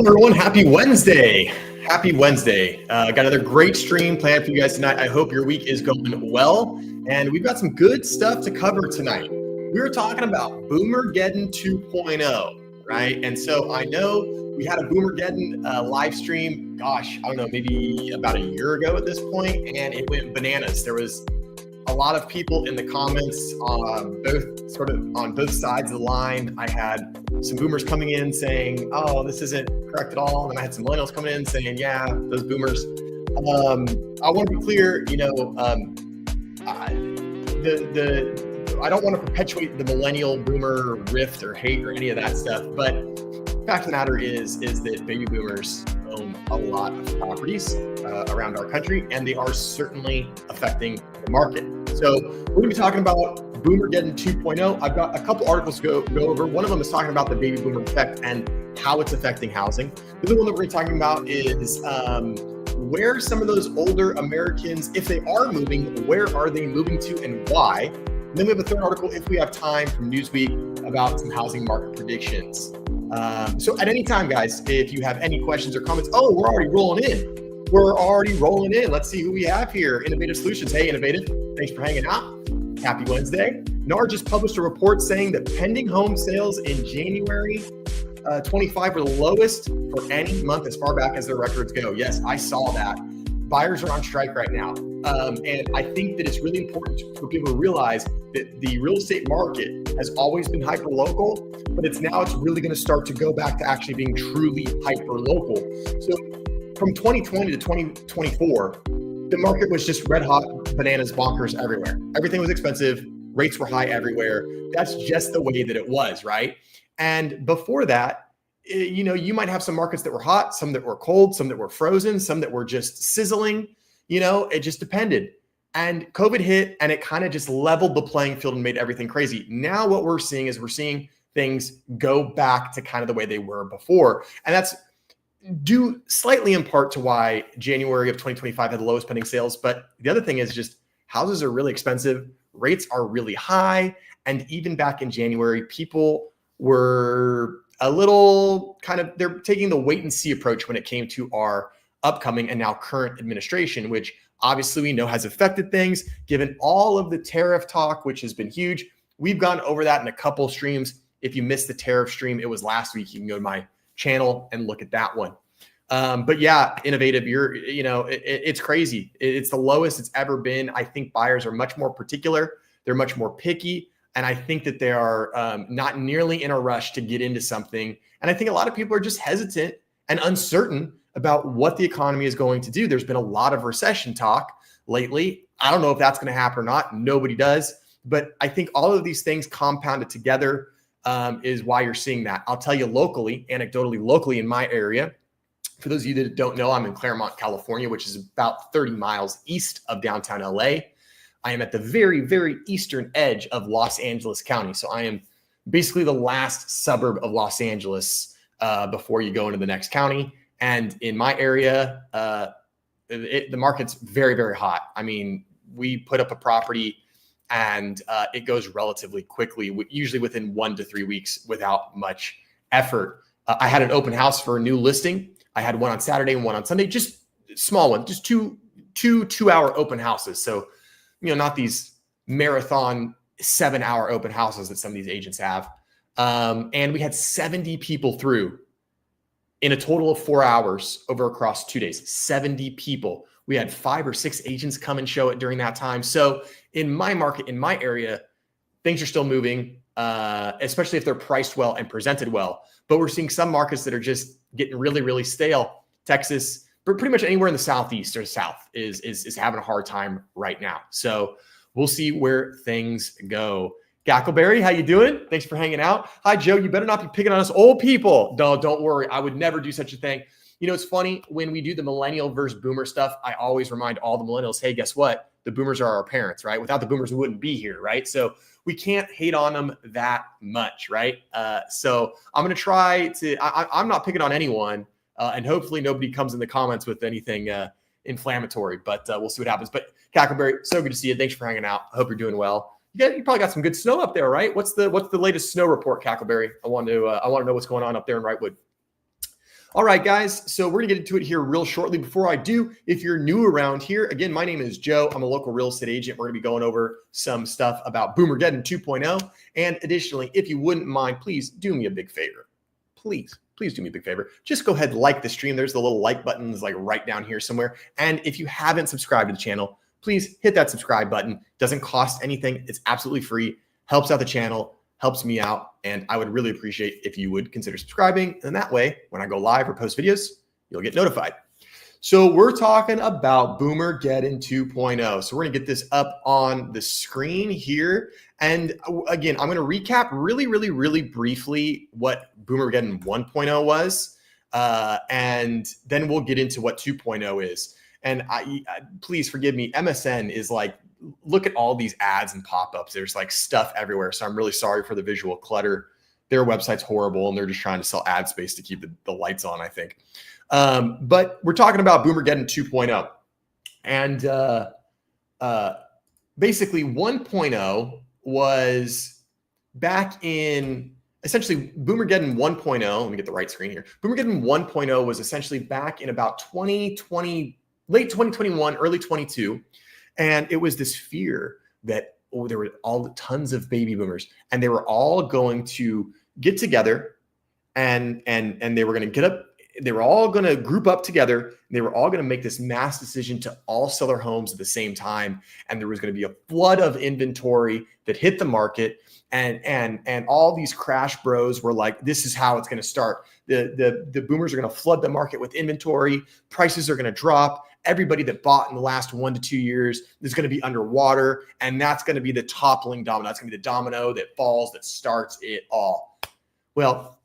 Shalom, everyone. Happy Wednesday. Happy Wednesday. Got another great stream planned for you guys tonight. I hope your week is going well. And we've got some good stuff to cover tonight. We were talking about BOOMERGEDDON 2.0, right? And so I know we had a BOOMERGEDDON live stream, gosh, I don't know, maybe about a year ago at this point, and it went bananas. There was a lot of people in the comments, on both sides of the line. I had some boomers coming in saying, "Oh, this isn't correct at all," and I had some millennials coming in saying, "Yeah, those boomers." I want to be clear. I don't want to perpetuate the millennial boomer rift or hate or any of that stuff. But the fact of the matter is that baby boomers own a lot of properties around our country, and they are certainly affecting the market. So we're going to be talking about BOOMERGEDDON 2.0. I've got a couple articles to go over. One of them is talking about the baby boomer effect and how it's affecting housing. The other one that we're going to be talking about is where some of those older Americans, if they are moving, where are they moving to and why? And then we have a third article, if we have time, from Newsweek about some housing market predictions. So at any time, guys, if you have any questions or comments, we're already rolling in. Let's see who we have here. Innovative Solutions. Hey, Innovative. Thanks for hanging out. Happy Wednesday. NAR just published a report saying that pending home sales in January 25 were the lowest for any month as far back as their records go. Yes, I saw that. Buyers are on strike right now. And I think that it's really important for people to realize that the real estate market has always been hyper-local, but it's really going to start to go back to actually being truly hyper-local. So from 2020 to 2024, the market was just red hot, bananas, bonkers everywhere. Everything was expensive. Rates were high everywhere. That's just the way that it was, right? And before that, you might have some markets that were hot, some that were cold, some that were frozen, some that were just sizzling. It just depended. And COVID hit and it kind of just leveled the playing field and made everything crazy. Now what we're seeing is things go back to kind of the way they were before. And that's due slightly in part to why January of 2025 had the lowest pending sales. But the other thing is just houses are really expensive. Rates are really high. And even back in January, people were a little they're taking the wait and see approach when it came to our upcoming and now current administration, which obviously we know has affected things given all of the tariff talk, which has been huge. We've gone over that in a couple streams. If you missed the tariff stream, it was last week. You can go to my channel and look at that one. But yeah, Innovative, it's crazy. It's the lowest it's ever been. I think buyers are much more particular. They're much more picky. And I think that they are not nearly in a rush to get into something. And I think a lot of people are just hesitant and uncertain about what the economy is going to do. There's been a lot of recession talk lately. I don't know if that's going to happen or not. Nobody does. But I think all of these things compounded together is why you're seeing that. I'll tell you anecdotally in my area. For those of you that don't know, I'm in Claremont, California, which is about 30 miles east of downtown LA. I am at the very, very eastern edge of Los Angeles County. So I am basically the last suburb of Los Angeles before you go into the next county. And in my area, the market's very, very hot. I mean, we put up a property and it goes relatively quickly, usually within 1 to 3 weeks without much effort. I had an open house for a new listing. I had one on Saturday and one on Sunday, just small one, just two 2-hour open houses. So, not these marathon 7-hour open houses that some of these agents have. And we had 70 people through in a total of 4 hours across 2 days, 70 people. We had 5 or 6 agents come and show it during that time. So in my market, in my area, things are still moving, especially if they're priced well and presented well. But we're seeing some markets that are just getting really, really stale. Texas, but pretty much anywhere in the Southeast or South is having a hard time right now. So we'll see where things go. Gackleberry, how you doing? Thanks for hanging out. Hi, Joe. You better not be picking on us old people. No, don't worry. I would never do such a thing. It's funny when we do the millennial versus boomer stuff, I always remind all the millennials, hey, guess what? The boomers are our parents, right? Without the boomers, we wouldn't be here, right? So we can't hate on them that much, right? So I'm going to try to, I'm not picking on anyone, and hopefully nobody comes in the comments with anything inflammatory, but we'll see what happens. But Cackleberry, so good to see you. Thanks for hanging out. I hope you're doing well. You probably got some good snow up there, right? What's the latest snow report, Cackleberry? I want to know what's going on up there in Wrightwood. All right, guys. So we're gonna get into it here real shortly. Before I do, if you're new around here, again, my name is Joe. I'm a local real estate agent. We're gonna be going over some stuff about BOOMERGEDDON 2.0. And additionally, if you wouldn't mind, please do me a big favor. Please do me a big favor. Just go ahead and like the stream. There's the little like button is like right down here somewhere. And if you haven't subscribed to the channel, please hit that subscribe button. Doesn't cost anything. It's absolutely free. Helps out the channel, helps me out. And I would really appreciate if you would consider subscribing. And that way, when I go live or post videos, you'll get notified. So we're talking about BOOMERGEDDON 2.0. So we're gonna get this up on the screen here. And again, I'm gonna recap really briefly what BOOMERGEDDON 1.0 was. And then we'll get into what 2.0 is. And please forgive me, MSN is like, look at all these ads and pop-ups. There's like stuff everywhere. So I'm really sorry for the visual clutter. Their website's horrible and they're just trying to sell ad space to keep the lights on, I think. But we're talking about BOOMERGEDDON 2.0. And basically 1.0 was back in, essentially BOOMERGEDDON 1.0, let me get the right screen here. BOOMERGEDDON 1.0 was essentially back in about 2020, late 2021, early 22. And it was this fear that there were tons of baby boomers and they were all going to get together and they were going to get up. They were all going to group up together. And they were all going to make this mass decision to all sell their homes at the same time. And there was going to be a flood of inventory that hit the market. And all these crash bros were like, this is how it's going to start. The boomers are going to flood the market with inventory. Prices are going to drop. Everybody that bought in the last 1 to 2 years is going to be underwater. And that's going to be the toppling domino. That's going to be the domino that falls, that starts it all. Well,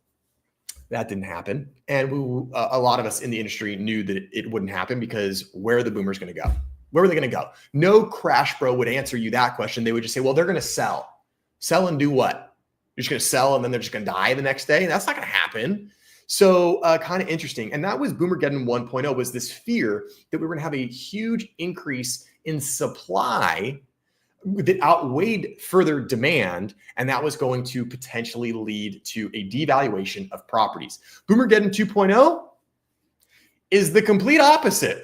that didn't happen. And a lot of us in the industry knew that it wouldn't happen because where are the boomers going to go? Where are they going to go? No crash bro would answer you that question. They would just say, well, they're going to sell. Sell and do what? You're just going to sell and then they're just going to die the next day? That's not going to happen. So kind of interesting. And that was BOOMERGEDDON 1.0, was this fear that we were going to have a huge increase in supply that outweighed further demand. And that was going to potentially lead to a devaluation of properties. BOOMERGEDDON 2.0 is the complete opposite.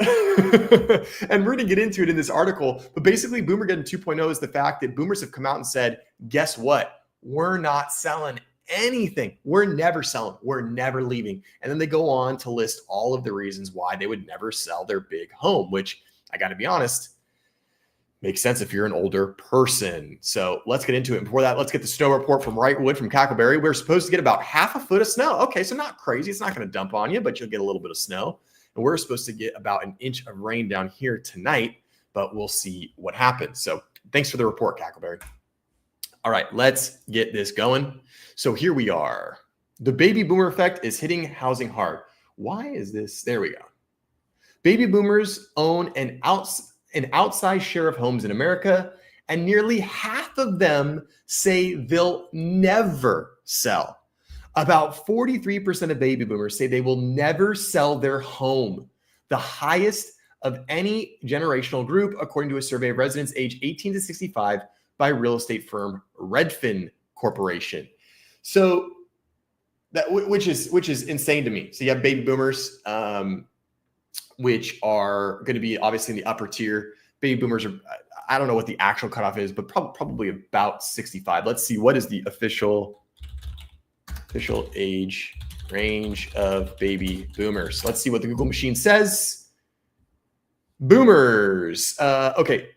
And we're going to get into it in this article. But basically, BOOMERGEDDON 2.0 is the fact that boomers have come out and said, guess what? We're not selling anything. We're never selling. We're never leaving. And then they go on to list all of the reasons why they would never sell their big home, which I got to be honest, makes sense if you're an older person. So let's get into it. Before that, let's get the snow report from Wrightwood from Cackleberry. We're supposed to get about half a foot of snow. Okay, so not crazy. It's not going to dump on you, but you'll get a little bit of snow. And we're supposed to get about an inch of rain down here tonight, but we'll see what happens. So thanks for the report, Cackleberry. All right, let's get this going. So here we are. The baby boomer effect is hitting housing hard. Why is this? There we go. Baby boomers own an outsized share of homes in America, and nearly half of them say they'll never sell. About 43% of baby boomers say they will never sell their home, the highest of any generational group, according to a survey of residents aged 18 to 65 by real estate firm Redfin Corporation. So that which is insane to me. So you have baby boomers, which are going to be obviously in the upper tier. Baby boomers are, I don't know what the actual cutoff is, but probably about 65. Let's see, what is the official age range of baby boomers? Let's see what the Google machine says. Boomers. Okay.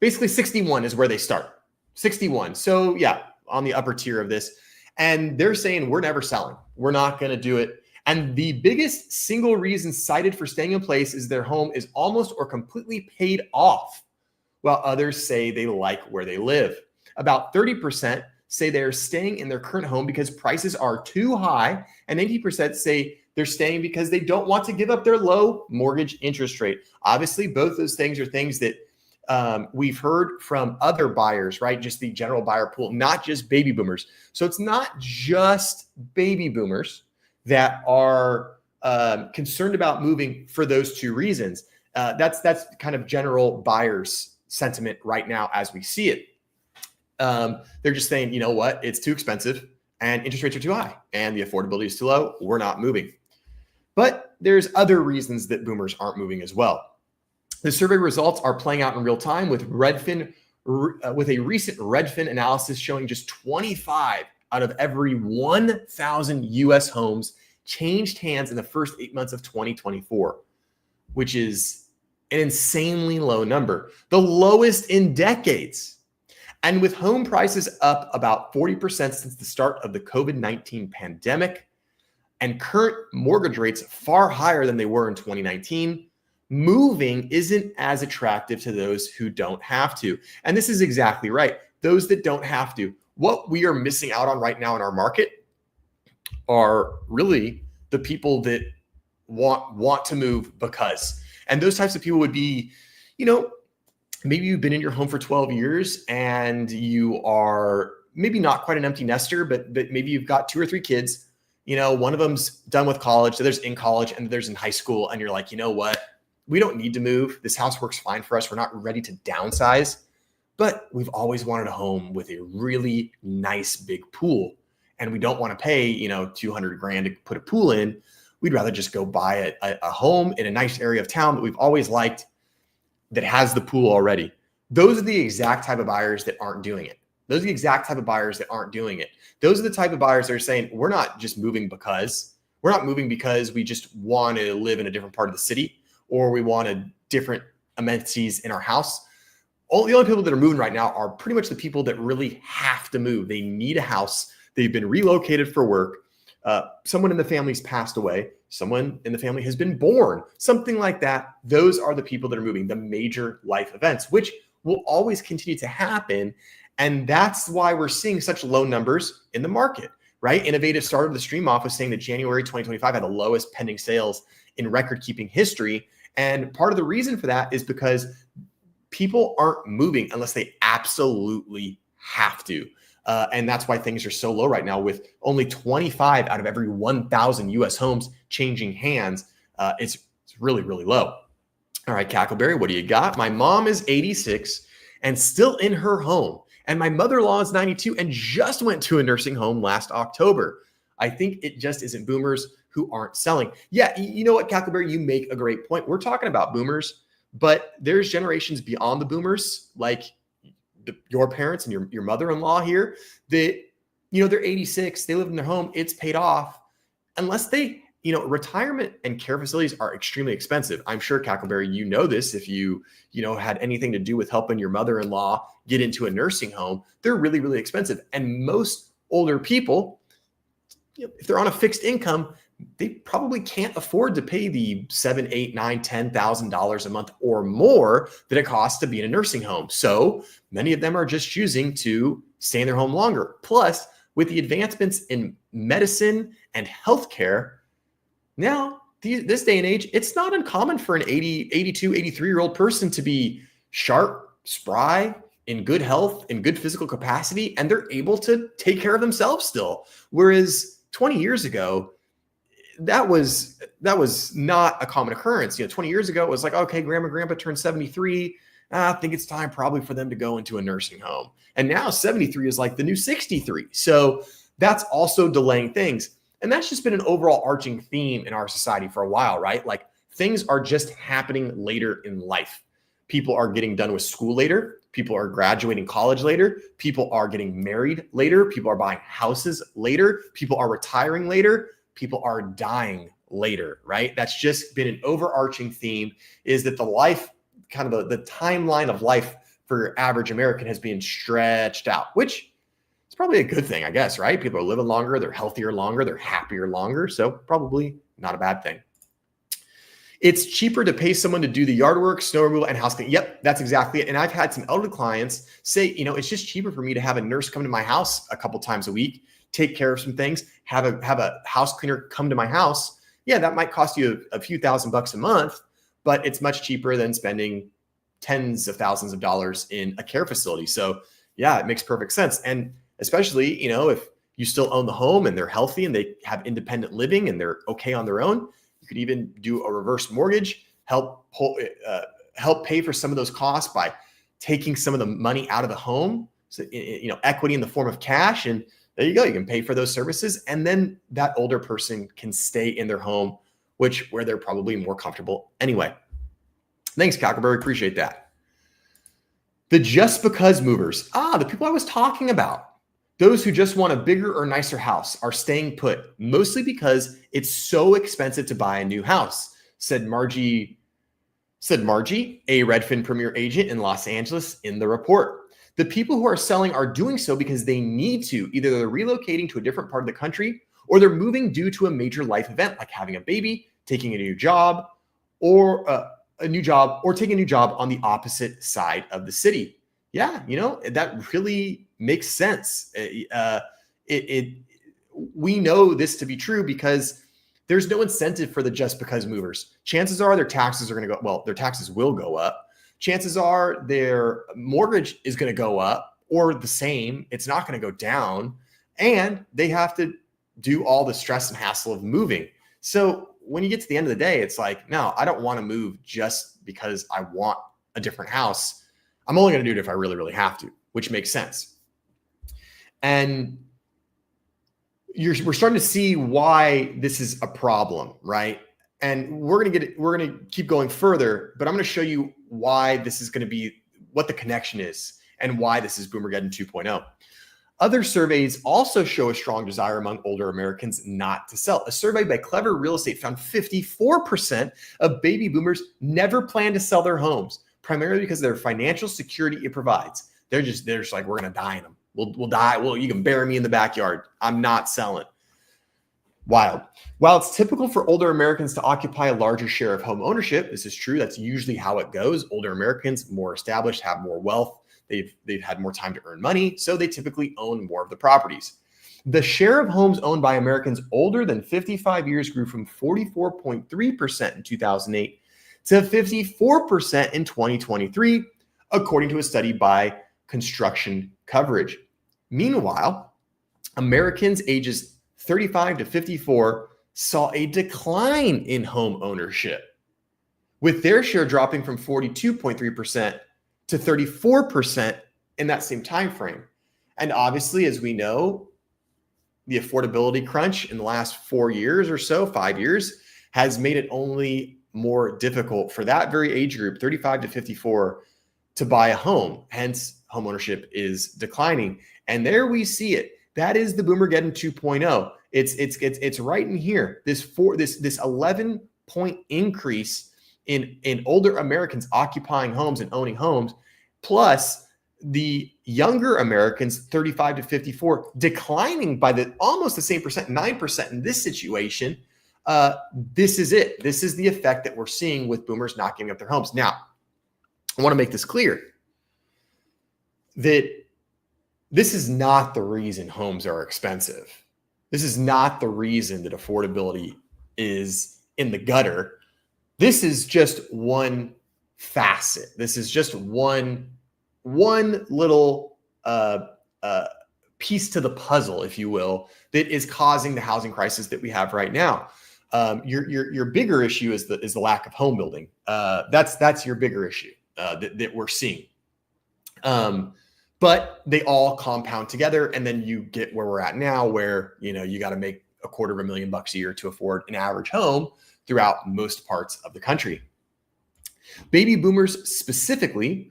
Basically 61 is where they start. 61. So yeah, on the upper tier of this. And they're saying we're never selling. We're not going to do it. And the biggest single reason cited for staying in place is their home is almost or completely paid off, while others say they like where they live. About 30% say they're staying in their current home because prices are too high, and 80% say they're staying because they don't want to give up their low mortgage interest rate. Obviously, both those things are things that we've heard from other buyers, right? Just the general buyer pool, not just baby boomers. So it's not just baby boomers that are concerned about moving for those two reasons. That's kind of general buyers sentiment right now as we see it. They're just saying, you know what, it's too expensive. and interest rates are too high and the affordability is too low. We're not moving. But there's other reasons that boomers aren't moving as well. The survey results are playing out in real time with with a recent Redfin analysis showing just 25 out of every 1,000 US homes changed hands in the first 8 months of 2024, which is an insanely low number, the lowest in decades. And with home prices up about 40% since the start of the COVID-19 pandemic and current mortgage rates far higher than they were in 2019, moving isn't as attractive to those who don't have to. And this is exactly right. Those that don't have to. What we are missing out on right now in our market are really the people that want to move because. And those types of people would be, maybe you've been in your home for 12 years and you are maybe not quite an empty nester, but maybe you've got 2 or 3 kids. One of them's done with college, the other's in college, and the other's in high school. And you're like, you know what? We don't need to move. This house works fine for us. We're not ready to downsize, but we've always wanted a home with a really nice big pool. And we don't want to pay, $200,000 to put a pool in. We'd rather just go buy a home in a nice area of town that we've always liked that has the pool already. Those are the exact type of buyers that aren't doing it. Those are the exact type of buyers that aren't doing it. Those are the type of buyers that are saying, we're not just moving because. We're not moving because we just want to live in a different part of the city or we wanted different amenities in our house. The only people that are moving right now are pretty much the people that really have to move. They need a house. They've been relocated for work. Someone in the family's passed away. Someone in the family has been born, something like that. Those are the people that are moving, the major life events, which will always continue to happen. And that's why we're seeing such low numbers in the market, right? Innovative started the stream off with saying that January 2025 had the lowest pending sales in record-keeping history. And part of the reason for that is because people aren't moving unless they absolutely have to. And that's why things are so low right now with only 25 out of every 1,000 US homes changing hands. It's really, really low. All right, Cackleberry, what do you got? My mom is 86 and still in her home. And my mother-in-law is 92 and just went to a nursing home last October. I think it just isn't boomers who aren't selling. Yeah, you know what, Cackleberry, you make a great point. We're talking about boomers, but there's generations beyond the boomers, like your parents and your mother-in-law here that, they're 86, they live in their home, it's paid off. Unless they, retirement and care facilities are extremely expensive. I'm sure, Cackleberry, you know this if you had anything to do with helping your mother-in-law get into a nursing home. They're really, really expensive. And most older people, if they're on a fixed income, they probably can't afford to pay the $7,000, $8,000, $9,000, $10,000 a month or more that it costs to be in a nursing home. So many of them are just choosing to stay in their home longer. Plus, with the advancements in medicine and healthcare, now this day and age, it's not uncommon for an 80, 82, 83-year-old person to be sharp, spry, in good health, in good physical capacity, and they're able to take care of themselves still. Whereas 20 years ago, that was not a common occurrence. 20 years ago, it was like, okay, grandpa turned 73. I think it's time probably for them to go into a nursing home. And now 73 is like the new 63. So that's also delaying things. And that's just been an overall arching theme in our society for a while, right? Like things are just happening later in life. People are getting done with school later. People are graduating college later. People are getting married later. People are buying houses later. People are retiring later. People are dying later, right? That's just been an overarching theme, is that the life, kind of the timeline of life for your average American has been stretched out, which is probably a good thing, I guess, right? People are living longer, they're healthier longer, they're happier longer. So probably not a bad thing. It's cheaper to pay someone to do the yard work, snow removal, and house cleaning. Yep, that's exactly it. And I've had some elderly clients say, it's just cheaper for me to have a nurse come to my house a couple times a week, take care of some things, have a house cleaner come to my house. Yeah, that might cost you a few $1,000s a month, but it's much cheaper than spending tens of thousands of dollars in a care facility. So yeah, it makes perfect sense. And especially, if you still own the home and they're healthy and they have independent living and they're okay on their own, you could even do a reverse mortgage, help pay for some of those costs by taking some of the money out of the home. So, equity in the form of cash. And there you go. You can pay for those services, and then that older person can stay in their home, where they're probably more comfortable anyway. Thanks, Cockerberry. Appreciate that. The just because movers. The people I was talking about. Those who just want a bigger or nicer house are staying put, mostly because it's so expensive to buy a new house, said Margie, a Redfin Premier agent in Los Angeles, in the report. The people who are selling are doing so because they need to. Either they're relocating to a different part of the country, or they're moving due to a major life event like having a baby, taking a new job, or taking a new job on the opposite side of the city. Yeah, that really makes sense. We know this to be true because there's no incentive for the just because movers. Chances are their taxes are going to go, well, their taxes will go up. Chances are their mortgage is going to go up or the same. It's not going to go down. And they have to do all the stress and hassle of moving. So when you get to the end of the day, it's like, no, I don't want to move just because I want a different house. I'm only going to do it if I really, really have to, which makes sense. And we're starting to see why this is a problem, right? And we're going to keep going further, but I'm going to show you why this is going to be, what the connection is and why this is Boomergeddon 2.0. Other surveys also show a strong desire among older Americans not to sell. A survey by Clever Real Estate found 54% of baby boomers never plan to sell their homes, primarily because of their financial security it provides. They're just like, we're going to die in them. We'll die. Well, you can bury me in the backyard. I'm not selling. Wild. While it's typical for older Americans to occupy a larger share of home ownership, this is true. That's usually how it goes. Older Americans, more established, have more wealth. They've had more time to earn money, so they typically own more of the properties. The share of homes owned by Americans older than 55 years grew from 44.3% in 2008 to 54% in 2023, according to a study by Construction Coverage. Meanwhile, Americans ages 35 to 54 saw a decline in home ownership, with their share dropping from 42.3% to 34% in that same time frame. And obviously, as we know, the affordability crunch in the last 4 years or so, 5 years, has made it only more difficult for that very age group, 35 to 54, to buy a home. Hence, home ownership is declining. And there we see it. That is the Boomergeddon 2.0. It's right in here. This 11-point increase in older Americans occupying homes and owning homes, plus the younger Americans, 35 to 54, declining by almost the same percent, 9% in this situation. This is it. This is the effect that we're seeing with boomers not giving up their homes. Now, I want to make this clear that this is not the reason homes are expensive. This is not the reason that affordability is in the gutter. This is just one facet. This is just one little piece to the puzzle, if you will, that is causing the housing crisis that we have right now. Your bigger issue is the lack of home building. That's your bigger issue that we're seeing. But they all compound together, and then you get where we're at now, where you got to make $250,000 a year to afford an average home throughout most parts of the country. Baby boomers specifically,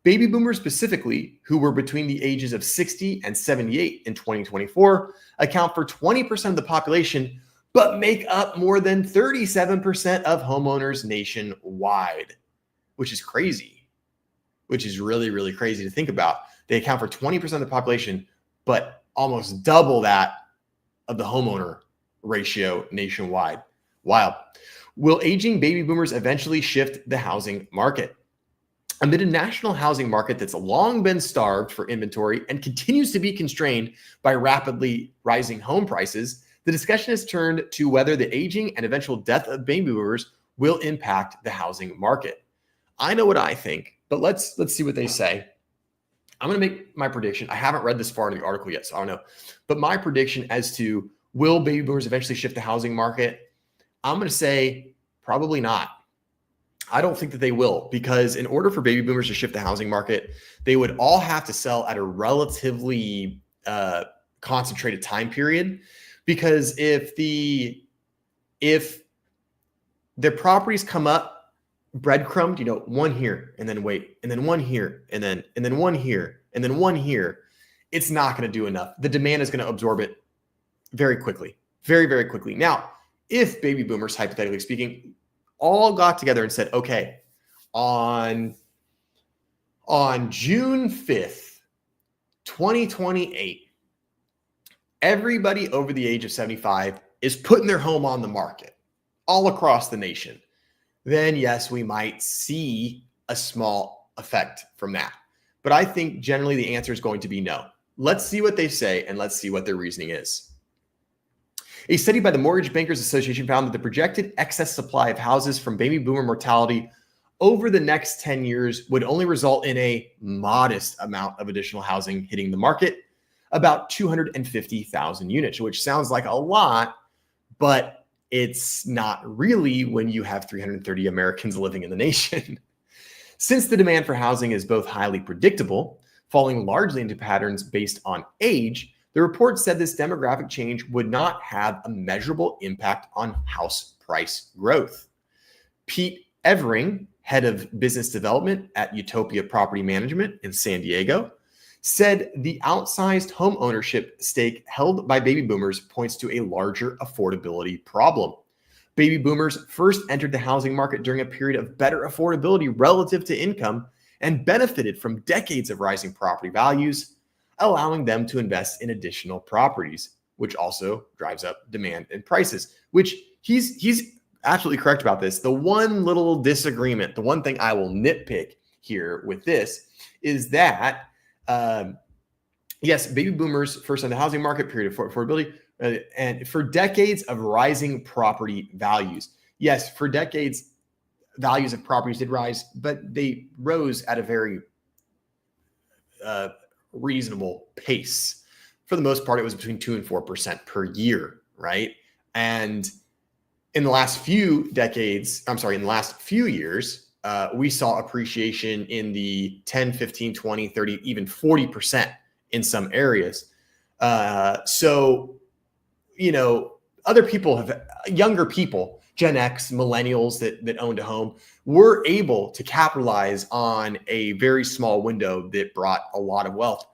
Baby boomers specifically, who were between the ages of 60 and 78 in 2024, account for 20% of the population, but make up more than 37% of homeowners nationwide, which is crazy, which is really, really crazy to think about. They account for 20% of the population, but almost double that of the homeowner ratio nationwide. Wild. Will aging baby boomers eventually shift the housing market? Amid a national housing market that's long been starved for inventory and continues to be constrained by rapidly rising home prices, the discussion has turned to whether the aging and eventual death of baby boomers will impact the housing market. I know what I think, but let's see what they say. I'm going to make my prediction. I haven't read this far into the article yet, so I don't know. But my prediction as to will baby boomers eventually shift the housing market, I'm going to say probably not. I don't think that they will, because in order for baby boomers to shift the housing market, they would all have to sell at a relatively concentrated time period. Because if their properties come up breadcrumbed, one here and then wait, and then one here and then one here and then one here, it's not going to do enough. The demand is going to absorb it very quickly, very, very quickly. Now, if baby boomers, hypothetically speaking, all got together and said, okay, on June 5th, 2028, everybody over the age of 75 is putting their home on the market all across the nation, then yes, we might see a small effect from that. But I think generally the answer is going to be no. Let's see what they say, and let's see what their reasoning is. A study by the Mortgage Bankers Association found that the projected excess supply of houses from baby boomer mortality over the next 10 years would only result in a modest amount of additional housing hitting the market, about 250,000 units, which sounds like a lot, but it's not really when you have 330 Americans living in the nation. Since the demand for housing is both highly predictable, falling largely into patterns based on age, the report said this demographic change would not have a measurable impact on house price growth. Pete Evering, head of business development at Utopia Property Management in San Diego, said the outsized home ownership stake held by baby boomers points to a larger affordability problem. Baby boomers first entered the housing market during a period of better affordability relative to income and benefited from decades of rising property values, allowing them to invest in additional properties, which also drives up demand and prices, which he's absolutely correct about this. The one little disagreement, the one thing I will nitpick here with this is that, yes, baby boomers first in the housing market, period of affordability, and for decades of rising property values. Yes, for decades, values of properties did rise, but they rose at a very reasonable pace. For the most part, it was between 2 and 4% per year, right? And in the last few years, we saw appreciation in the 10, 15, 20, 30, even 40% in some areas. So, other people younger people, Gen X, millennials that owned a home, were able to capitalize on a very small window that brought a lot of wealth.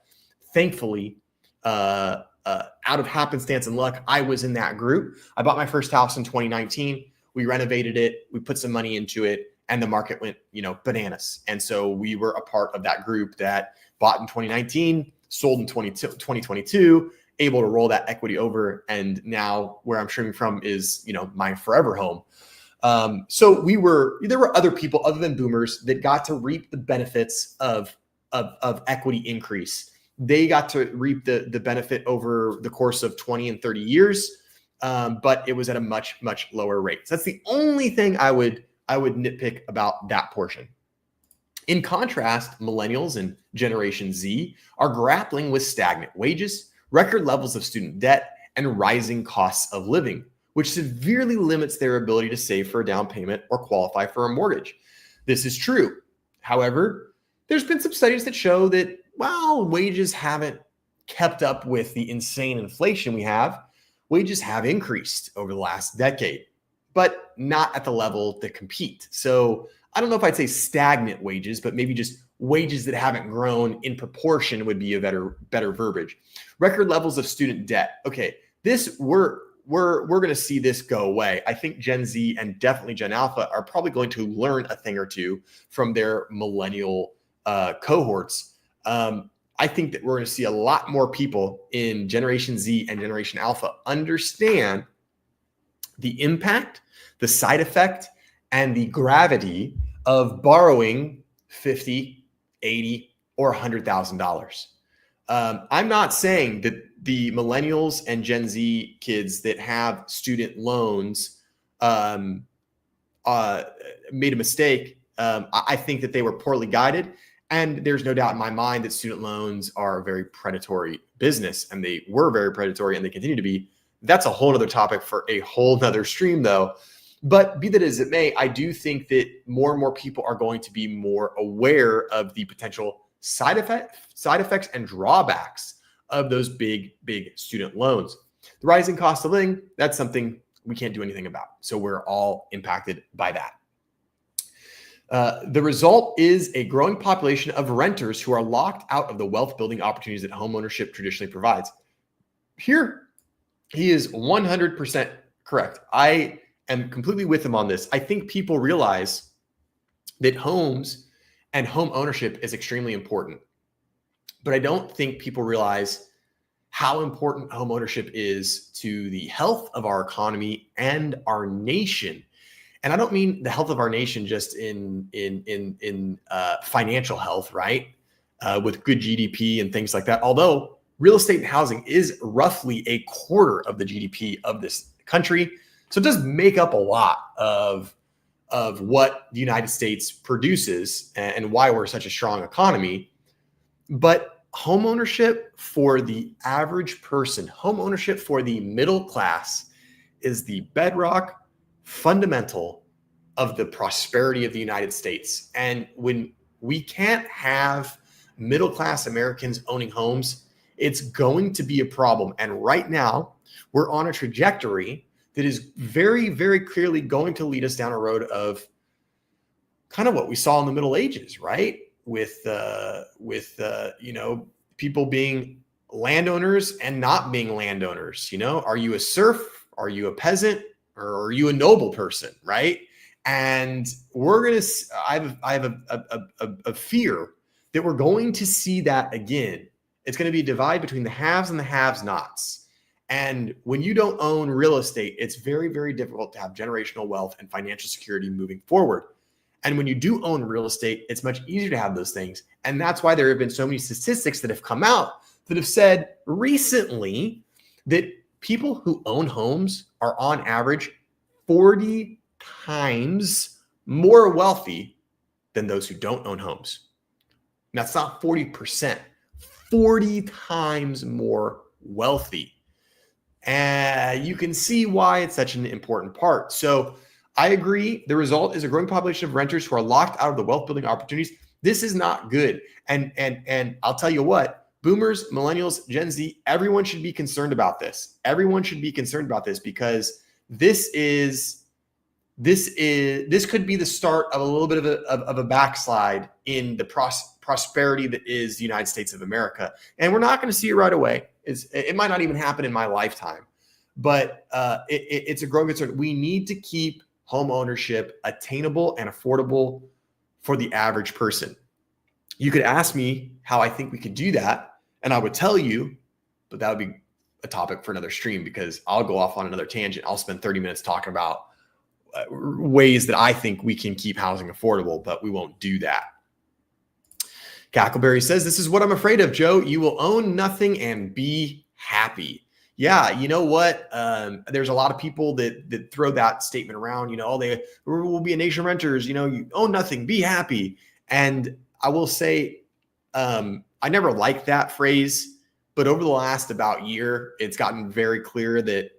Thankfully, out of happenstance and luck, I was in that group. I bought my first house in 2019. We renovated it. We put some money into it, and the market went, bananas. And so we were a part of that group that bought in 2019, sold in 2022, able to roll that equity over. And now where I'm streaming from is, my forever home. So there were other people other than boomers that got to reap the benefits of equity increase. They got to reap the benefit over the course of 20 and 30 years, but it was at a much, much lower rate. So that's the only thing I would nitpick about that portion. In contrast, millennials and Generation Z are grappling with stagnant wages, record levels of student debt, and rising costs of living, which severely limits their ability to save for a down payment or qualify for a mortgage. This is true. However, there's been some studies that show that while wages haven't kept up with the insane inflation we have, wages have increased over the last decade, but not at the level that compete. So I don't know if I'd say stagnant wages, but maybe just wages that haven't grown in proportion would be a better verbiage. Record levels of student debt. Okay, we're going to see this go away. I think Gen Z and definitely Gen Alpha are probably going to learn a thing or two from their millennial cohorts. I think that we're going to see a lot more people in Generation Z and Generation Alpha understand the impact, the side effect, and the gravity of borrowing $50, $80, or $100,000. I'm not saying that the millennials and Gen Z kids that have student loans made a mistake. I think that they were poorly guided. And there's no doubt in my mind that student loans are a very predatory business, and they were very predatory and they continue to be. That's a whole other topic for a whole nother stream, though. But be that as it may, I do think that more and more people are going to be more aware of the potential side effects and drawbacks of those big student loans. The rising cost of living, that's something we can't do anything about. So we're all impacted by that. The result is a growing population of renters who are locked out of the wealth building opportunities that homeownership traditionally provides. Here, he is 100% correct. I am completely with him on this. I think people realize that homes and home ownership is extremely important, but I don't think people realize how important home ownership is to the health of our economy and our nation. And I don't mean the health of our nation just in financial health, right? With good GDP and things like that. Although real estate and housing is roughly a quarter of the GDP of this country. So it does make up a lot of what the United States produces and why we're such a strong economy. But home ownership for the average person, home ownership for the middle class is the bedrock fundamental of the prosperity of the United States. And when we can't have middle class Americans owning homes, it's going to be a problem. And right now, we're on a trajectory that is very, very clearly going to lead us down a road of kind of what we saw in the Middle Ages, right? With people being landowners and not being landowners. Are you a serf? Are you a peasant? Or are you a noble person, right? And I have a fear that we're going to see that again. It's going to be a divide between the haves and the have-nots. And when you don't own real estate, it's very, very difficult to have generational wealth and financial security moving forward. And when you do own real estate, it's much easier to have those things. And that's why there have been so many statistics that have come out that have said recently that people who own homes are on average 40 times more wealthy than those who don't own homes. And that's not 40%, 40 times more wealthy. And you can see why it's such an important part. So I agree. The result is a growing population of renters who are locked out of the wealth building opportunities. This is not good. And I'll tell you what, boomers, millennials, Gen Z, everyone should be concerned about this. Everyone should be concerned about this because this could be the start of a little bit of a backslide in the prosperity that is the United States of America. And we're not going to see it right away. It might not even happen in my lifetime, but it's a growing concern. We need to keep home ownership attainable and affordable for the average person. You could ask me how I think we could do that, and I would tell you, but that would be a topic for another stream because I'll go off on another tangent. I'll spend 30 minutes talking about ways that I think we can keep housing affordable, but we won't do that. Cackleberry says, "This is what I'm afraid of, Joe. You will own nothing and be happy." Yeah, you know what? There's a lot of people that throw that statement around. They will be a nation of renters. You own nothing, be happy. And I will say, I never liked that phrase, but over the last about year, it's gotten very clear that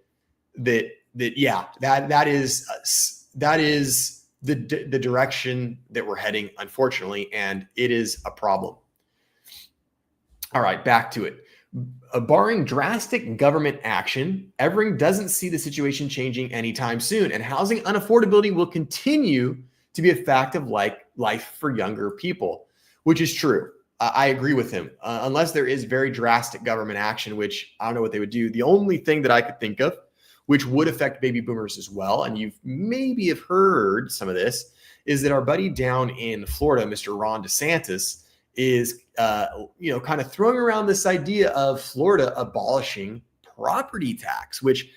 is the direction that we're heading, unfortunately, and it is a problem. All right, back to it. Barring drastic government action, Evering doesn't see the situation changing anytime soon, and housing unaffordability will continue to be a fact of life for younger people, which is true. I agree with him. Unless there is very drastic government action, which I don't know what they would do. The only thing that I could think of, which would affect baby boomers as well, and you've maybe have heard some of this, is that our buddy down in Florida, Mr. Ron DeSantis, is kind of throwing around this idea of Florida abolishing property tax, which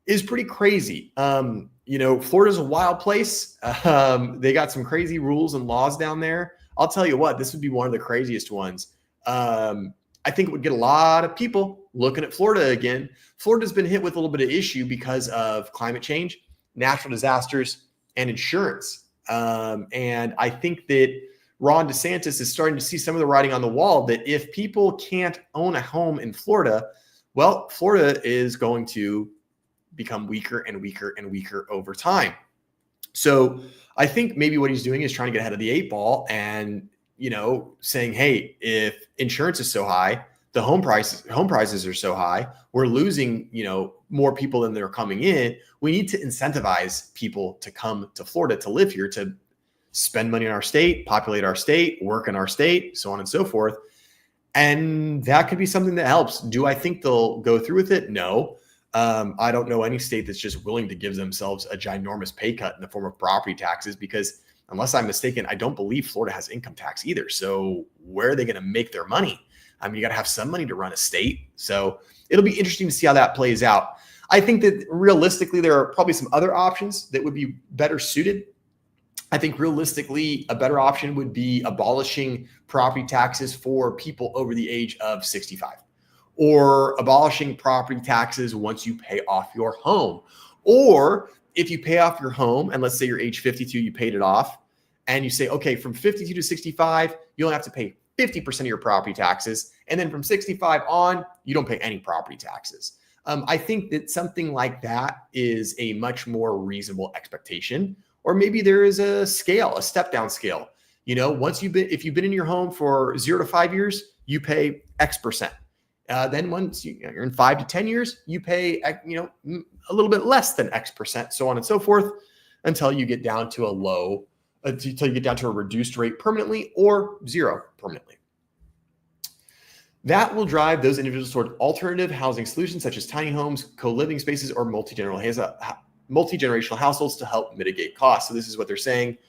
is pretty crazy. Florida's a wild place. They got some crazy rules and laws down there. I'll tell you what, this would be one of the craziest ones. I think it would get a lot of people looking at Florida again. Florida's been hit with a little bit of issue because of climate change, natural disasters, and insurance. And I think that Ron DeSantis is starting to see some of the writing on the wall that if people can't own a home in Florida, well, Florida is going to become weaker and weaker and weaker over time. So I think maybe what he's doing is trying to get ahead of the eight ball and, saying, hey, if insurance is so high, the home prices are so high, we're losing, more people than they're coming in. We need to incentivize people to come to Florida to live here, to spend money in our state, populate our state, work in our state, so on and so forth. And that could be something that helps. Do I think they'll go through with it? No. I don't know any state that's just willing to give themselves a ginormous pay cut in the form of property taxes, because unless I'm mistaken, I don't believe Florida has income tax either. So where are they going to make their money? I mean, you got to have some money to run a state. So it'll be interesting to see how that plays out. I think that realistically, there are probably some other options that would be better suited. I think realistically, a better option would be abolishing property taxes for people over the age of 65, or abolishing property taxes once you pay off your home. Or if you pay off your home, and let's say you're age 52, you paid it off, and you say, okay, from 52 to 65, you only have to pay 50% of your property taxes. And then from 65 on, you don't pay any property taxes. I think that something like that is a much more reasonable expectation. Or maybe there is a scale, a step down scale. If you've been in your home for 0 to 5 years, you pay X percent. Then once you're in 5 to 10 years, you pay, a little bit less than X percent, so on and so forth, until you get down to a reduced rate permanently, or zero permanently. That will drive those individuals toward alternative housing solutions such as tiny homes, co-living spaces, or multi-generational households to help mitigate costs. So this is what they're saying,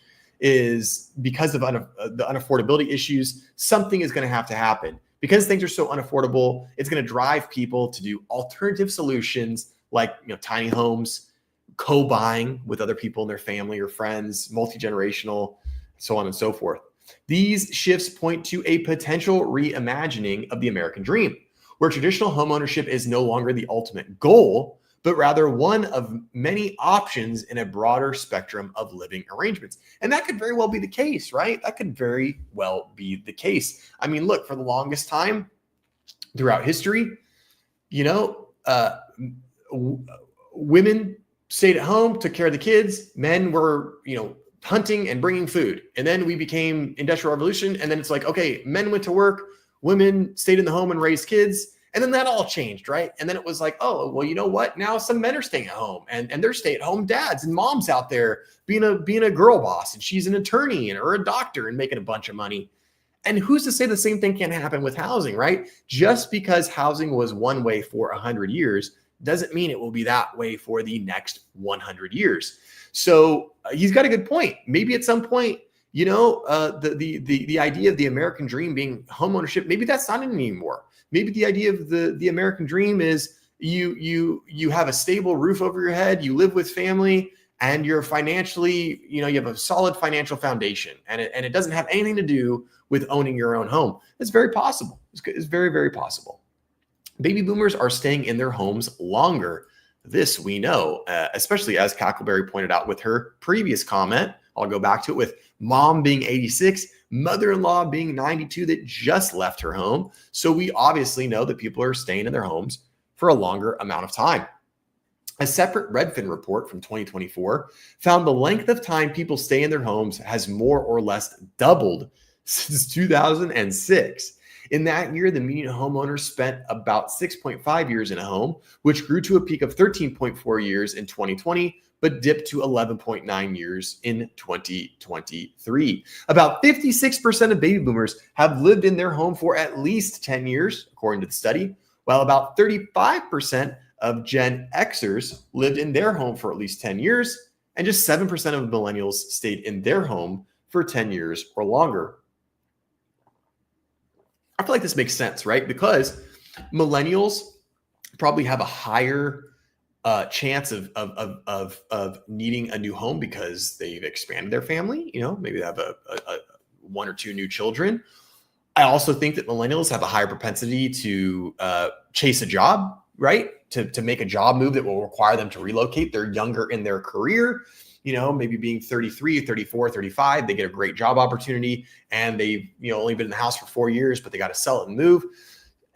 is because of the unaffordability issues, something is going to have to happen. Because things are so unaffordable, it's going to drive people to do alternative solutions like tiny homes, co-buying with other people in their family or friends, multi-generational, so on and so forth. These shifts point to a potential reimagining of the American dream, where traditional homeownership is no longer the ultimate goal, but rather one of many options in a broader spectrum of living arrangements. And that could very well be the case, right? That could very well be the case. I mean, look, for the longest time throughout history, women stayed at home, took care of the kids. Men were, hunting and bringing food. And then we became industrial revolution. And then it's like, okay, men went to work, women stayed in the home and raised kids. And then that all changed, right? And then it was like, oh, well, you know what? Now some men are staying at home, and they're stay-at-home dads and moms out there being a girl boss, and she's an attorney or a doctor and making a bunch of money. And who's to say the same thing can't happen with housing, right? Just because housing was one way for 100 years doesn't mean it will be that way for the next 100 years. So he's got a good point. Maybe at some point, the idea of the American dream being homeownership, maybe that's not it anymore. Maybe the idea of the American dream is you have a stable roof over your head, you live with family, and you're financially, you have a solid financial foundation, and it doesn't have anything to do with owning your own home. It's very possible. It's very, very possible. Baby boomers are staying in their homes longer. This we know, especially as Cackleberry pointed out with her previous comment. I'll go back to it with mom being 86, mother-in-law being 92 that just left her home. So we obviously know that people are staying in their homes for a longer amount of time. A separate Redfin report from 2024 found the length of time people stay in their homes has more or less doubled since 2006. In that year, the median homeowner spent about 6.5 years in a home, which grew to a peak of 13.4 years in 2020, but dipped to 11.9 years in 2023. About 56% of baby boomers have lived in their home for at least 10 years, according to the study, while about 35% of Gen Xers lived in their home for at least 10 years, and just 7% of millennials stayed in their home for 10 years or longer. I feel like this makes sense, right? Because millennials probably have a higher chance of needing a new home because they've expanded their family. Maybe they have a one or two new children. I also think that millennials have a higher propensity to chase a job, right? To make a job move that will require them to relocate. They're younger in their career. Maybe being 33, 34, 35, they get a great job opportunity, and they've, only been in the house for 4 years, but they got to sell it and move.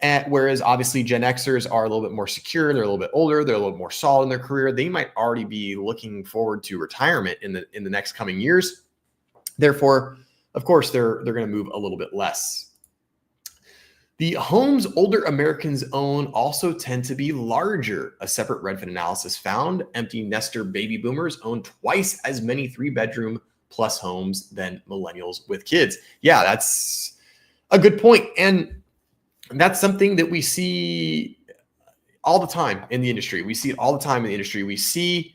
And whereas obviously Gen Xers are a little bit more secure, they're a little bit older, they're a little bit more solid in their career. They might already be looking forward to retirement in the next coming years. Therefore, of course, they're going to move a little bit less. The homes older Americans own also tend to be larger. A separate Redfin analysis found empty nester baby boomers own twice as many 3-bedroom plus homes than millennials with kids. Yeah, that's a good point. And that's something that we see all the time in the industry. We see it all the time in the industry. We see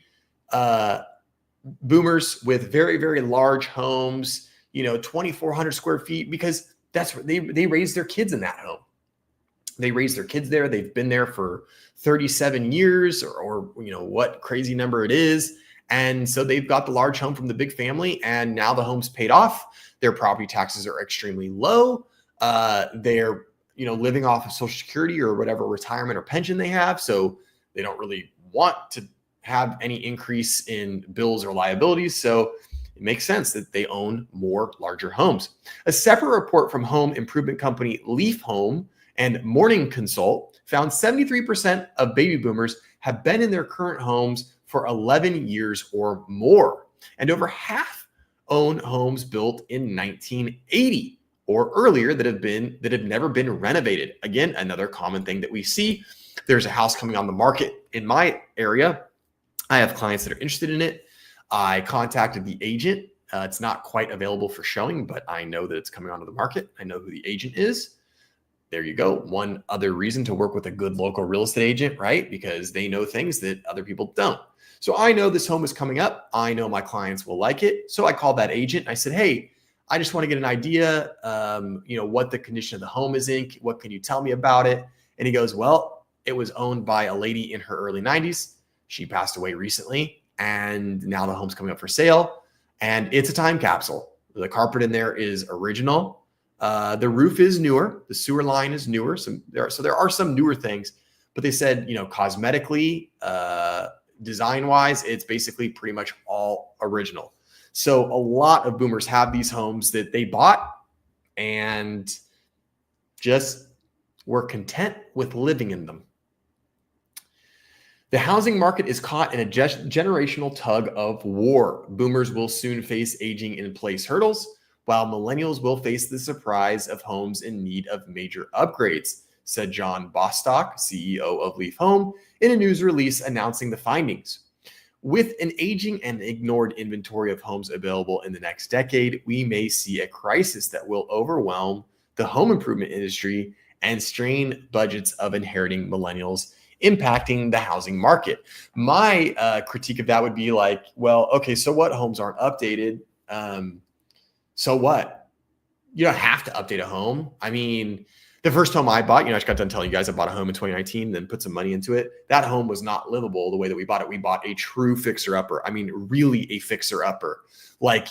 boomers with very, very large homes, 2,400 square feet, because that's where they raise their kids in that home. They raise their kids there. They've been there for 37 years or what crazy number it is. And so they've got the large home from the big family, and now the home's paid off. Their property taxes are extremely low. They're living off of Social Security or whatever retirement or pension they have. So they don't really want to have any increase in bills or liabilities. So it makes sense that they own more larger homes. A separate report from home improvement company Leaf Home and Morning Consult found 73% of baby boomers have been in their current homes for 11 years or more. And over half own homes built in 1980 or earlier that have never been renovated. Again, another common thing that we see. There's a house coming on the market in my area. I have clients that are interested in it. I contacted the agent. It's not quite available for showing, but I know that it's coming onto the market. I know who the agent is. There you go. One other reason to work with a good local real estate agent, right? Because they know things that other people don't. So I know this home is coming up. I know my clients will like it. So I called that agent. I said, hey, I just want to get an idea, what the condition of the home is in. What can you tell me about it? And he goes, well, it was owned by a lady in her early 90s. She passed away recently, and now the home's coming up for sale. And it's a time capsule. The carpet in there is original. The roof is newer. The sewer line is newer. So there are some newer things, but they said, cosmetically, design-wise, it's basically pretty much all original. So a lot of boomers have these homes that they bought and just were content with living in them. The housing market is caught in a generational tug of war. Boomers will soon face aging in place hurdles, while millennials will face the surprise of homes in need of major upgrades, said John Bostock, CEO of Leaf Home, in a news release announcing the findings. With an aging and ignored inventory of homes available in the next decade, we may see a crisis that will overwhelm the home improvement industry and strain budgets of inheriting millennials, impacting the housing market. My critique of that would be like, well, okay, so what? Homes aren't updated. So what? You don't have to update a home. I mean, the first home I bought, I just got done telling you guys I bought a home in 2019, then put some money into it. That home was not livable the way that we bought it. We bought a true fixer-upper. I mean, really a fixer-upper. Like,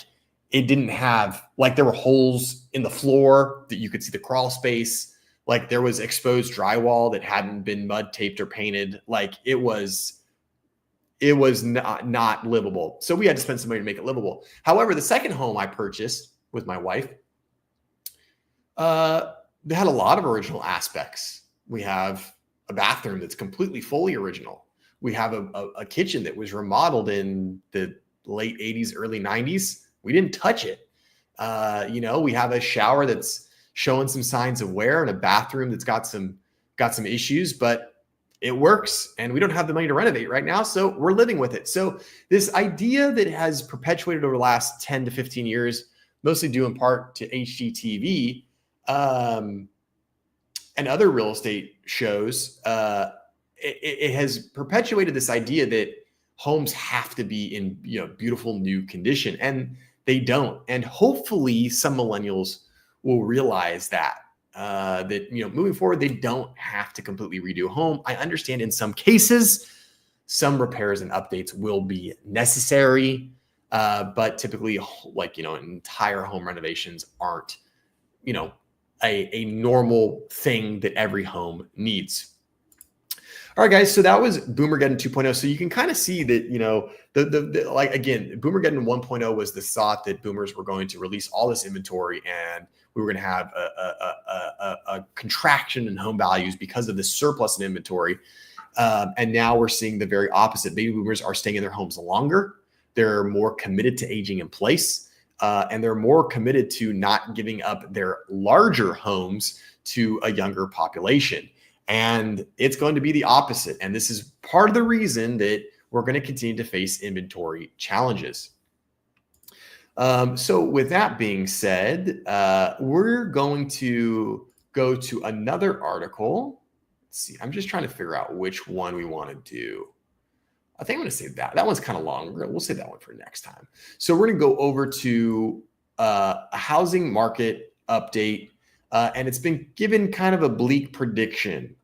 it didn't have, like, there were holes in the floor that you could see the crawl space. Like, there was exposed drywall that hadn't been mud taped or painted. Like, it was not livable. So we had to spend some money to make it livable. However, the second home I purchased with my wife, they had a lot of original aspects. We have a bathroom that's completely fully original. We have a kitchen that was remodeled in the late 80s, early 90s. We didn't touch it. We have a shower that's showing some signs of wear and a bathroom that's got some issues, but it works, and we don't have the money to renovate right now, so we're living with it. So this idea that has perpetuated over the last 10 to 15 years, mostly due in part to HGTV, and other real estate shows, it has perpetuated this idea that homes have to be in beautiful new condition, and they don't. And hopefully some millennials will realize that moving forward, they don't have to completely redo a home. I understand in some cases, some repairs and updates will be necessary, but typically, entire home renovations aren't, a normal thing that every home needs. All right, guys. So that was Boomergeddon 2.0. So you can kind of see that, again, Boomergeddon 1.0 was the thought that boomers were going to release all this inventory and we were going to have a contraction in home values because of the surplus in inventory. And now we're seeing the very opposite. Baby boomers are staying in their homes longer. They're more committed to aging in place. And they're more committed to not giving up their larger homes to a younger population. And it's going to be the opposite. And this is part of the reason that we're going to continue to face inventory challenges. So with that being said, we're going to go to another article. Let's see, I'm just trying to figure out which one we want to do. I think I'm going to save that. That one's kind of long. We'll save that one for next time. So we're going to go over to a housing market update. And it's been given kind of a bleak prediction.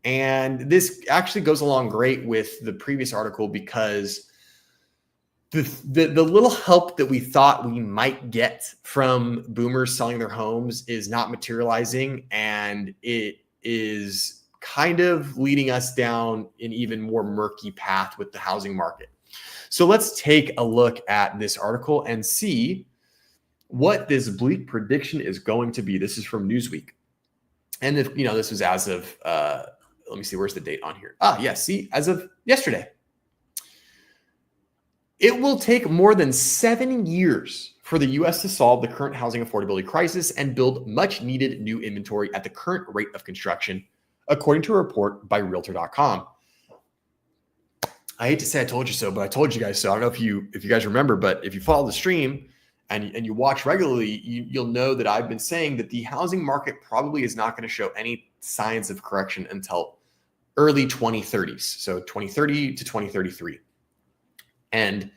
And this actually goes along great with the previous article because the little help that we thought we might get from boomers selling their homes is not materializing, and it is kind of leading us down an even more murky path with the housing market. So let's take a look at this article and see what this bleak prediction is going to be. This is from Newsweek. And if, this was as of, let me see, where's the date on here? Yes, see, as of yesterday. It will take more than 7 years for the U.S. to solve the current housing affordability crisis and build much needed new inventory at the current rate of construction, according to a report by Realtor.com. I hate to say I told you so, but I told you guys so. I don't know if you guys remember, but if you follow the stream and you watch regularly, you'll know that I've been saying that the housing market probably is not going to show any signs of correction until early 2030s. So 2030 to 2033. And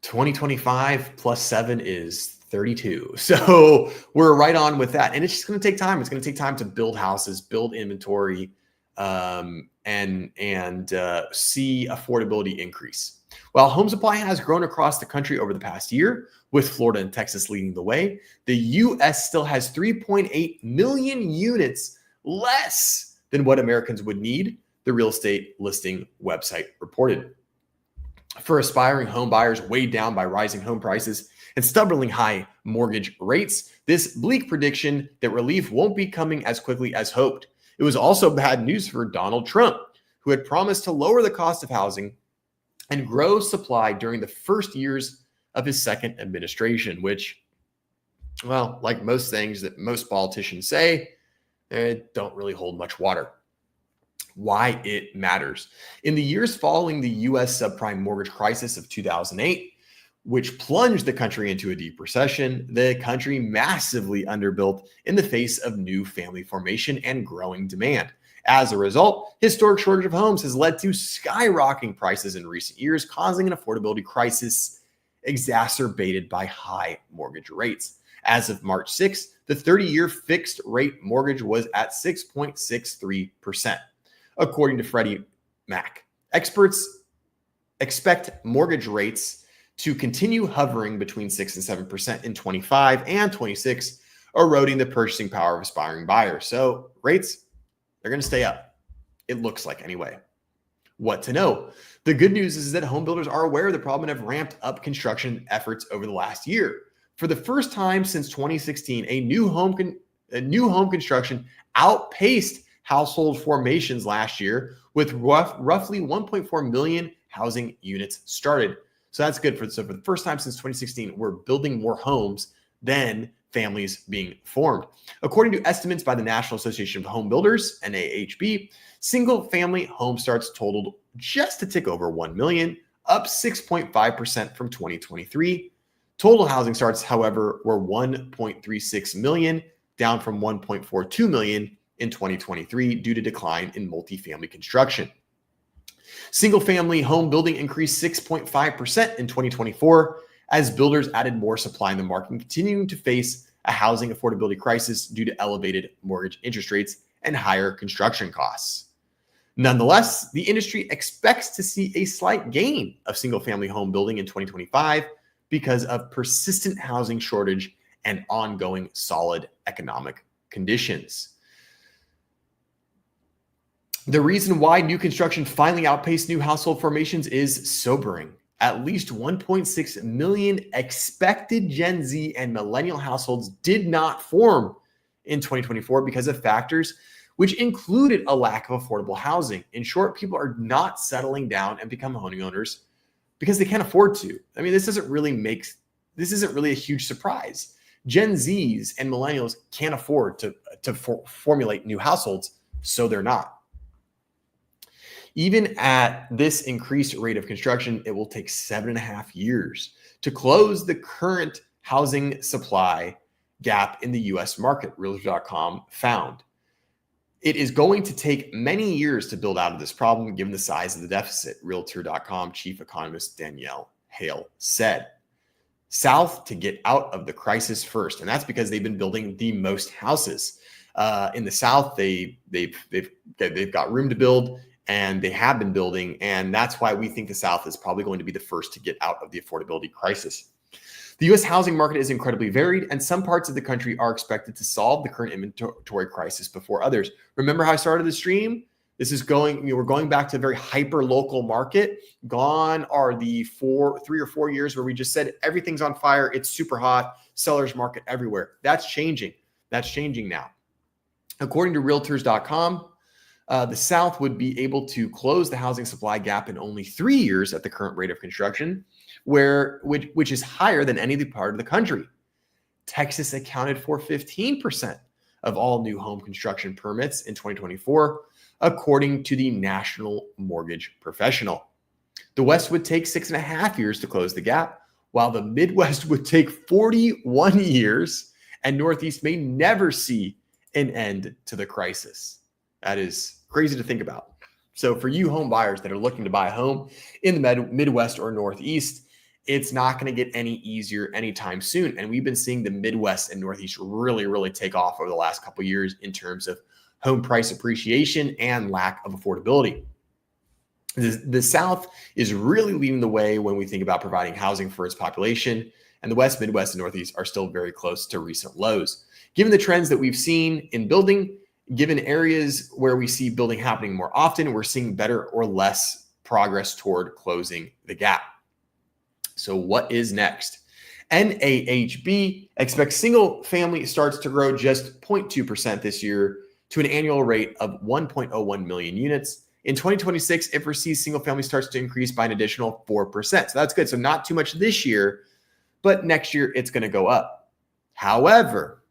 2025 plus 7 is 32. So we're right on with that. And it's just going to take time. It's going to take time to build houses, build inventory, and see affordability increase. While home supply has grown across the country over the past year, with Florida and Texas leading the way, the U.S. still has 3.8 million units less than what Americans would need, the real estate listing website reported. For aspiring home buyers weighed down by rising home prices and stubbornly high mortgage rates, this bleak prediction that relief won't be coming as quickly as hoped. It was also bad news for Donald Trump, who had promised to lower the cost of housing and grow supply during the first years of his second administration, which, well, like most things that most politicians say, don't really hold much water. Why it matters. In the years following the U.S. subprime mortgage crisis of 2008, which plunged the country into a deep recession, the country massively underbuilt in the face of new family formation and growing demand. As a result, historic shortage of homes has led to skyrocketing prices in recent years, causing an affordability crisis exacerbated by high mortgage rates. As of March 6th, the 30-year fixed rate mortgage was at 6.63%. According to Freddie Mac, experts expect mortgage rates to continue hovering between 6 and 7% in 25 and 26, eroding the purchasing power of aspiring buyers. So rates, they're going to stay up. It looks like anyway. What to know? The good news is that home builders are aware of the problem and have ramped up construction efforts over the last year. For the first time since 2016, a new home construction outpaced household formations last year, with roughly 1.4 million housing units started. So that's good. So for the first time since 2016, we're building more homes than families being formed. According to estimates by the National Association of Home Builders, NAHB, single-family home starts totaled just a tick over 1 million, up 6.5% from 2023. Total housing starts, however, were 1.36 million, down from 1.42 million in 2023 due to decline in multifamily construction. Single-family home building increased 6.5% in 2024 as builders added more supply in the market and continuing to face a housing affordability crisis due to elevated mortgage interest rates and higher construction costs. Nonetheless, the industry expects to see a slight gain of single-family home building in 2025 because of persistent housing shortage and ongoing solid economic conditions. The reason why new construction finally outpaced new household formations is sobering. at least 1.6 million expected Gen Z and millennial households did not form in 2024 because of factors which included a lack of affordable housing. In short, people are not settling down and become homeowners because they can't afford to. I mean, this isn't really a huge surprise. Gen Zs and millennials can't afford to formulate new households, so they're not. Even at this increased rate of construction, it will take 7.5 years to close the current housing supply gap in the US market, Realtor.com found. It is going to take many years to build out of this problem, given the size of the deficit, Realtor.com chief economist Danielle Hale said. South to get out of the crisis first, and that's because they've been building the most houses. In the South, they've got room to build, and they have been building, and that's why we think the South is probably going to be the first to get out of the affordability crisis. The U.S. housing market is incredibly varied, and some parts of the country are expected to solve the current inventory crisis before others. Remember how I started the stream? We're going back to a very hyper local market. Gone are the 3 or 4 years where we just said everything's on fire, it's super hot, seller's market everywhere. That's changing. That's changing now. According to Realtors.com, the South would be able to close the housing supply gap in only 3 years at the current rate of construction, which is higher than any other part of the country. Texas accounted for 15% of all new home construction permits in 2024, according to the National Mortgage Professional. The West would take 6.5 years to close the gap, while the Midwest would take 41 years, and Northeast may never see an end to the crisis. That is crazy to think about. So for you home buyers that are looking to buy a home in the Midwest or Northeast, it's not going to get any easier anytime soon. And we've been seeing the Midwest and Northeast really take off over the last couple of years in terms of home price appreciation and lack of affordability. The South is really leading the way when we think about providing housing for its population, and the West, Midwest, and Northeast are still very close to recent lows. Given the trends that we've seen in building, given areas where we see building happening more often, we're seeing better or less progress toward closing the gap. So what is next? NAHB expects single family starts to grow just 0.2% this year to an annual rate of 1.01 million units. In 2026, it foresees single family starts to increase by an additional 4%. So that's good. So not too much this year, but next year it's going to go up. However,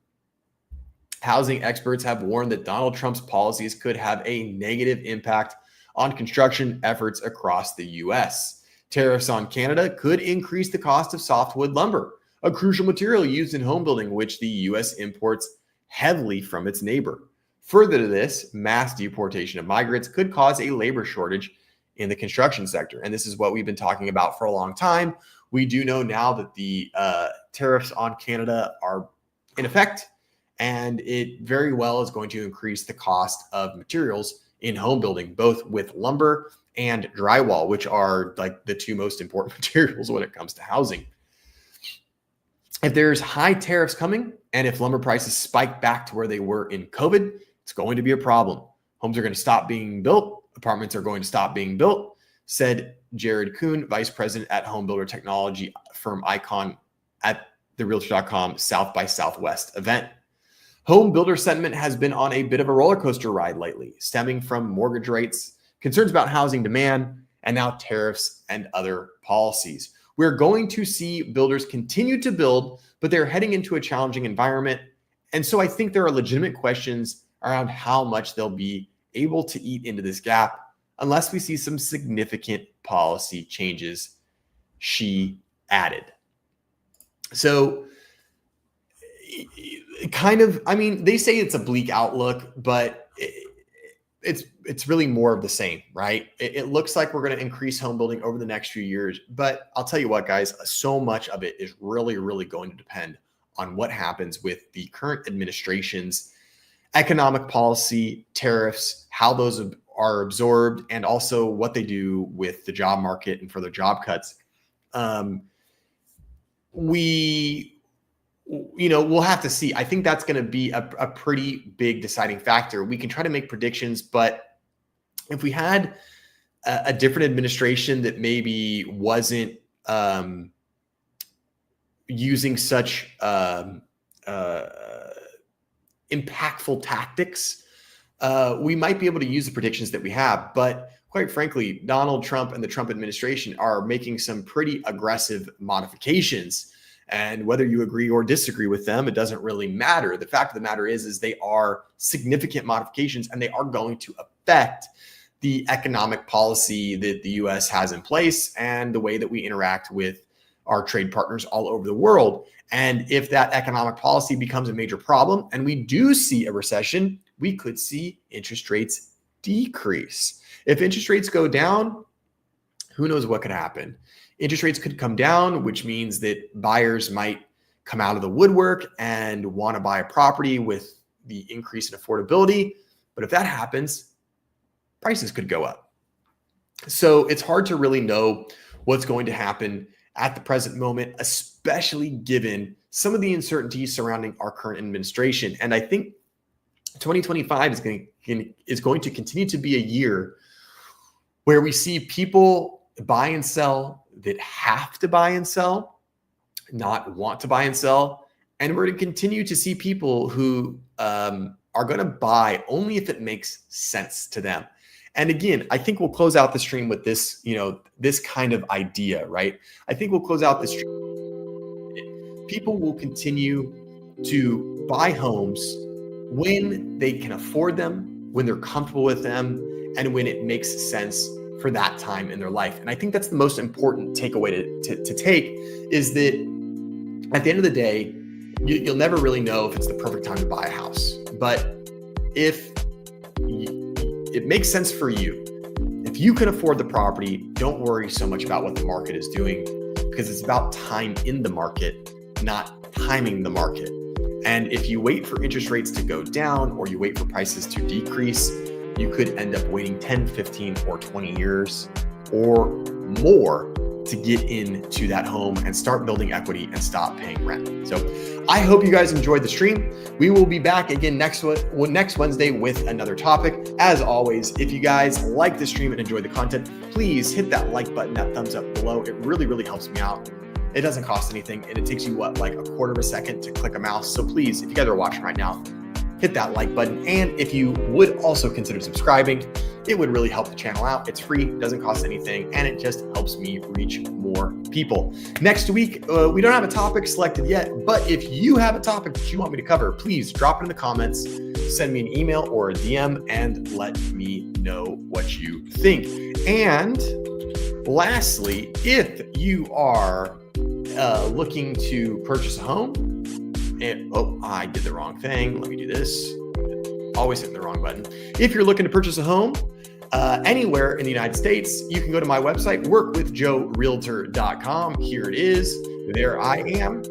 housing experts have warned that Donald Trump's policies could have a negative impact on construction efforts across the U.S. Tariffs on Canada could increase the cost of softwood lumber, a crucial material used in home building, which the U.S. imports heavily from its neighbor. Further to this, mass deportation of migrants could cause a labor shortage in the construction sector. And this is what we've been talking about for a long time. We do know now that the tariffs on Canada are in effect, and it very well is going to increase the cost of materials in home building, both with lumber and drywall, which are like the two most important materials when it comes to housing. If there's high tariffs coming, and if lumber prices spike back to where they were in COVID, it's going to be a problem. Homes are going to stop being built. Apartments are going to stop being built, said Jared Kuhn, vice president at home builder technology firm Icon at the Realtor.com South by Southwest event. Home builder sentiment has been on a bit of a roller coaster ride lately, stemming from mortgage rates, concerns about housing demand, and now tariffs and other policies. We're going to see builders continue to build, but they're heading into a challenging environment. And so I think there are legitimate questions around how much they'll be able to eat into this gap unless we see some significant policy changes, she added. So they say it's a bleak outlook, but it's really more of the same, right? It looks like we're going to increase home building over the next few years, but I'll tell you what, guys, so much of it is really going to depend on what happens with the current administration's economic policy, tariffs, how those are absorbed, and also what they do with the job market and further job cuts. We'll have to see. I think that's going to be a pretty big deciding factor. We can try to make predictions, but if we had a different administration that maybe wasn't using such impactful tactics, we might be able to use the predictions that we have. But quite frankly, Donald Trump and the Trump administration are making some pretty aggressive modifications. And whether you agree or disagree with them, it doesn't really matter. The fact of the matter is they are significant modifications, and they are going to affect the economic policy that the US has in place and the way that we interact with our trade partners all over the world. And if that economic policy becomes a major problem and we do see a recession, we could see interest rates decrease. If interest rates go down, who knows what could happen? Interest rates could come down, which means that buyers might come out of the woodwork and want to buy a property with the increase in affordability. But if that happens, prices could go up. So it's hard to really know what's going to happen at the present moment, especially given some of the uncertainties surrounding our current administration. And I think 2025 is going to continue to be a year where we see people buy and sell that have to buy and sell, not want to buy and sell. And we're going to continue to see people who are going to buy only if it makes sense to them. And again, I think we'll close out the stream with this, this kind of idea, right? I think we'll close out the stream. People will continue to buy homes when they can afford them, when they're comfortable with them, and when it makes sense for that time in their life. And I think that's the most important takeaway to take, is that at the end of the day, you'll never really know if it's the perfect time to buy a house. But if it makes sense for you, if you can afford the property, don't worry so much about what the market is doing, because it's about time in the market, not timing the market. And if you wait for interest rates to go down, or you wait for prices to decrease, you could end up waiting 10, 15, or 20 years or more to get into that home and start building equity and stop paying rent. So I hope you guys enjoyed the stream. We will be back again next Wednesday with another topic. As always, if you guys like the stream and enjoy the content, please hit that like button, that thumbs up below. It really, really helps me out. It doesn't cost anything, and it takes you like a quarter of a second to click a mouse. So please, if you guys are watching right now, hit that like button. And if you would also consider subscribing, it would really help the channel out. It's free, doesn't cost anything, and it just helps me reach more people. Next week, we don't have a topic selected yet, but if you have a topic that you want me to cover, please drop it in the comments, send me an email or a DM, and let me know what you think. And lastly, if you are looking to purchase a home, I did the wrong thing. Let me do this. Always hitting the wrong button. If you're looking to purchase a home anywhere in the United States, you can go to my website, workwithjoerealtor.com. Here it is. There I am.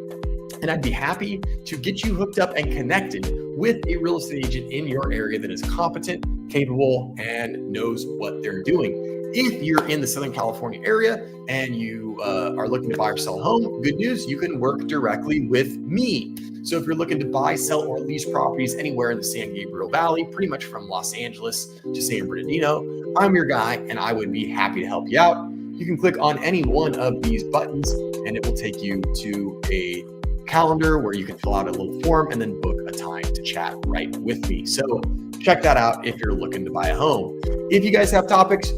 And I'd be happy to get you hooked up and connected with a real estate agent in your area that is competent, capable, and knows what they're doing. If you're in the Southern California area and you are looking to buy or sell a home, good news, you can work directly with me. So if you're looking to buy, sell, or lease properties anywhere in the San Gabriel Valley, pretty much from Los Angeles to San Bernardino, I'm your guy, and I would be happy to help you out. You can click on any one of these buttons, and it will take you to a calendar where you can fill out a little form and then book a time to chat right with me. So check that out if you're looking to buy a home. If you guys have topics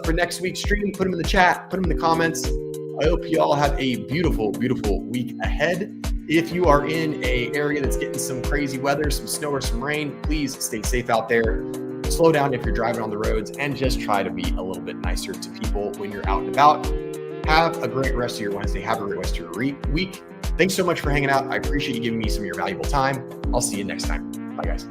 for next week's stream, put them in the chat, put them in the comments. I hope you all have a beautiful, beautiful week ahead. If you are in an area that's getting some crazy weather, some snow or some rain, please stay safe out there. Slow down if you're driving on the roads, and just try to be a little bit nicer to people when you're out and about. Have a great rest of your Wednesday. Have a great rest of your week. Thanks so much for hanging out. I appreciate you giving me some of your valuable time. I'll see you next time. Bye, guys.